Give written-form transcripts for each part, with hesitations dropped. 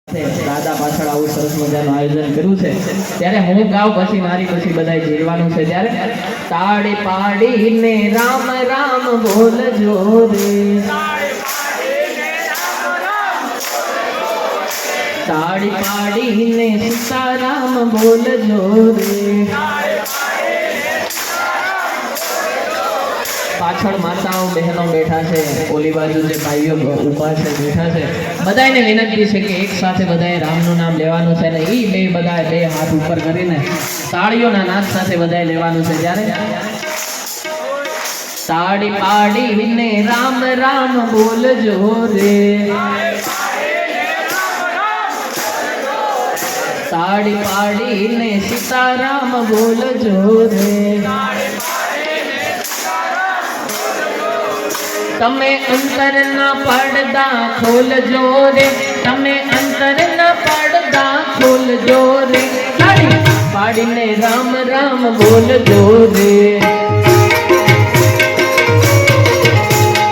દાદા પાછળ આવું સરસ મજાનું આયોજન કર્યું છે ત્યારે હું ગાવ પછી મારી પછી બધાય જીરવાનું છે ત્યારે તાળી પાડીને રામ રામ બોલજો રે તાળી પાડીને સીતારામ બોલજો રે પાછળ માતાઓ બહેનો બેઠા છે ઓલી બાજુ જે ભાઈઓ ઊભા છે બેઠા છે બધાને વિનંતી છે કે એક સાથે બધાએ રામનું નામ લેવાનું છે ને એ બધાએ બે હાથ ઉપર કરીને તાળીઓના નાદ સાથે બધાએ લેવાનું છે જ્યારે તાળી પાડીને રામ રામ બોલજો રે તાળી પાડીને સીતારામ બોલજો રે તમે અંતરના પડદા ખોલજો રે તમે અંતરના પડદા ખોલજો રે તાળી પાડીને રામ રામ બોલજો રે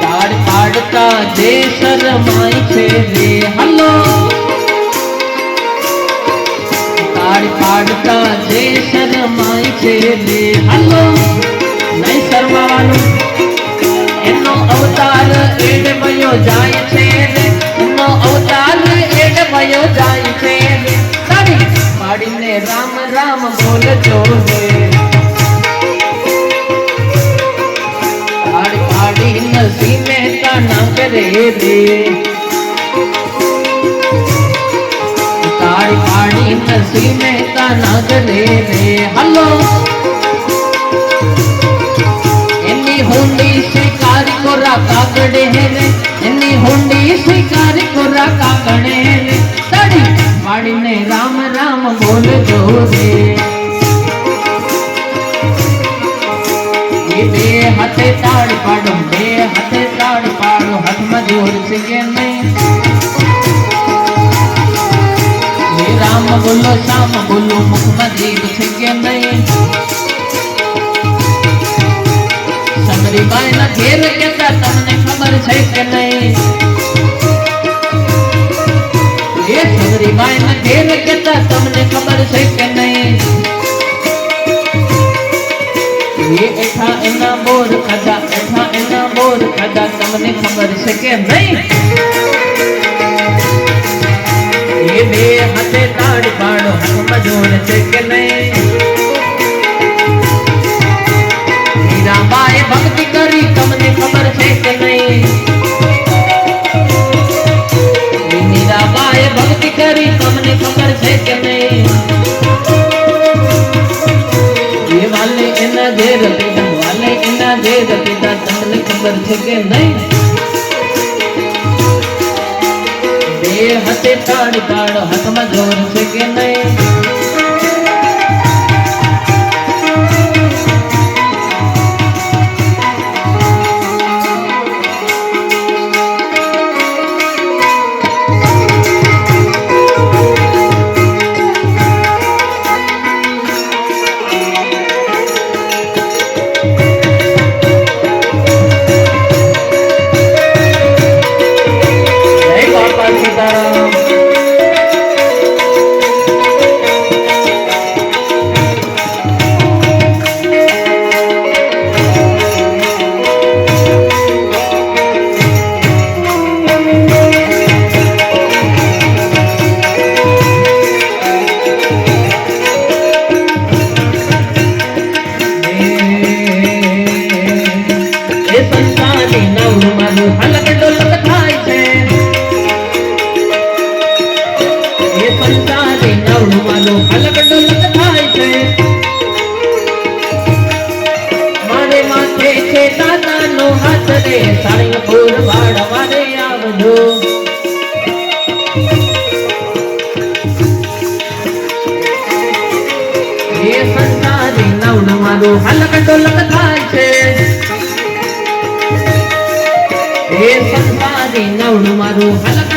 તાળ પાડતા જે શરમાય છે રે હલો તાળ પાડતા જે શરમાય છે રે હલો નહીં શરમાવાનું એનો અવતાર એડમયો જાય છે એનો અવતાર એડમયો જાય છે તાળી પાડીને રામ રામ બોલજો રે તાળી પાડીને સીને તાના કરે રે તાળી પાડીને સીને તાના કરે રે હલો हुंडी शिकार कोरा कागड़े रे एनी हुंडी शिकार कोरा कागड़े रे ताड़ी पाड़ीने राम राम बोलजो रे ये बे हाथे ताड़ पाड़ो बे हाथे ताड़ पाड़ो हाथ में जोर से के नहीं ये राम बोलो श्याम बोलो मुख में जीव से के नहीं बाई ना घेर केता तमने खबर छे के नहीं ये सबरी बाई ना घेर केता तमने खबर छे के नहीं ये एठा एना बोर खदा तमने खबर छे के नहीं ये बे हाथे ताड़ पाड़ो हाथ में जोर छे के नहीं मीराबाई भक्ति करी तमने खबर छे के नहीं मीराबाई भक्ति करी तमने खबर छे के नहीं ये वाले इना देर पीता तमने खबर छे के नहीं बे हाथे ताड़ पाड़ो हाथ में जोर छे के नहीं हलक डोलक थाय छे हे संसारी नवडू मारू हलक